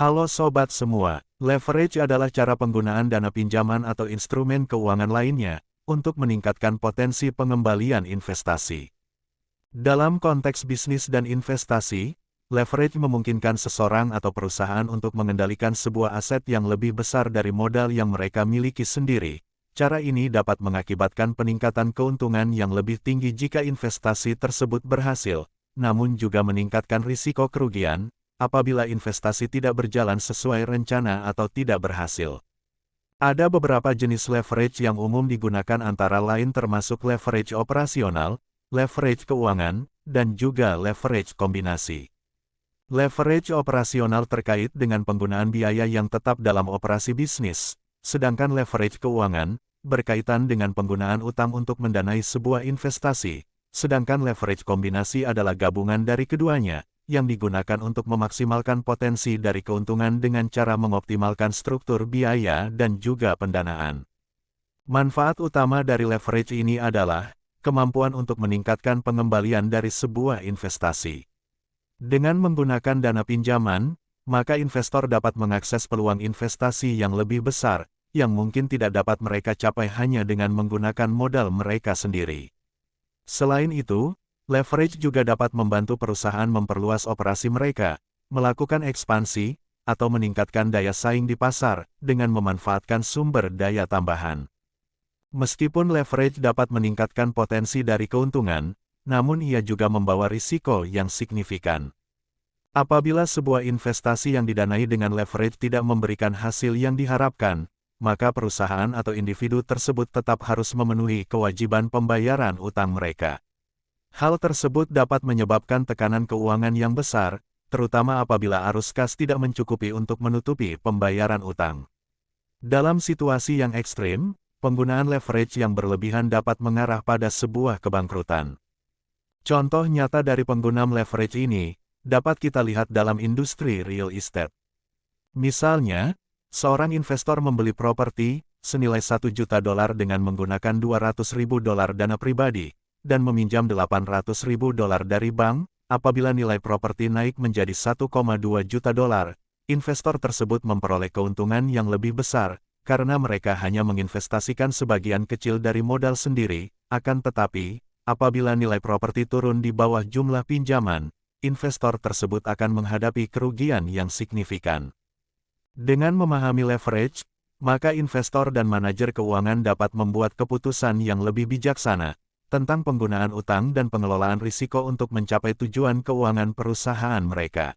Halo sobat semua, leverage adalah cara penggunaan dana pinjaman atau instrumen keuangan lainnya untuk meningkatkan potensi pengembalian investasi. Dalam konteks bisnis dan investasi, leverage memungkinkan seseorang atau perusahaan untuk mengendalikan sebuah aset yang lebih besar dari modal yang mereka miliki sendiri. Cara ini dapat mengakibatkan peningkatan keuntungan yang lebih tinggi jika investasi tersebut berhasil, namun juga meningkatkan risiko kerugian apabila investasi tidak berjalan sesuai rencana atau tidak berhasil. Ada beberapa jenis leverage yang umum digunakan antara lain termasuk leverage operasional, leverage keuangan, dan juga leverage kombinasi. Leverage operasional terkait dengan penggunaan biaya yang tetap dalam operasi bisnis, sedangkan leverage keuangan berkaitan dengan penggunaan utang untuk mendanai sebuah investasi, sedangkan leverage kombinasi adalah gabungan dari keduanya, yang digunakan untuk memaksimalkan potensi dari keuntungan dengan cara mengoptimalkan struktur biaya dan juga pendanaan. Manfaat utama dari leverage ini adalah kemampuan untuk meningkatkan pengembalian dari sebuah investasi. Dengan menggunakan dana pinjaman, maka investor dapat mengakses peluang investasi yang lebih besar, yang mungkin tidak dapat mereka capai hanya dengan menggunakan modal mereka sendiri. Selain itu, leverage juga dapat membantu perusahaan memperluas operasi mereka, melakukan ekspansi, atau meningkatkan daya saing di pasar dengan memanfaatkan sumber daya tambahan. Meskipun leverage dapat meningkatkan potensi dari keuntungan, namun ia juga membawa risiko yang signifikan. Apabila sebuah investasi yang didanai dengan leverage tidak memberikan hasil yang diharapkan, maka perusahaan atau individu tersebut tetap harus memenuhi kewajiban pembayaran utang mereka. Hal tersebut dapat menyebabkan tekanan keuangan yang besar, terutama apabila arus kas tidak mencukupi untuk menutupi pembayaran utang. Dalam situasi yang ekstrim, penggunaan leverage yang berlebihan dapat mengarah pada sebuah kebangkrutan. Contoh nyata dari pengguna leverage ini dapat kita lihat dalam industri real estate. Misalnya, seorang investor membeli properti senilai $1 juta dengan menggunakan $200.000 dana pribadi, dan meminjam $800.000 dari bank. Apabila nilai properti naik menjadi $1,2 juta, investor tersebut memperoleh keuntungan yang lebih besar, karena mereka hanya menginvestasikan sebagian kecil dari modal sendiri. Akan tetapi, apabila nilai properti turun di bawah jumlah pinjaman, investor tersebut akan menghadapi kerugian yang signifikan. Dengan memahami leverage, maka investor dan manajer keuangan dapat membuat keputusan yang lebih bijaksana tentang penggunaan utang dan pengelolaan risiko untuk mencapai tujuan keuangan perusahaan mereka.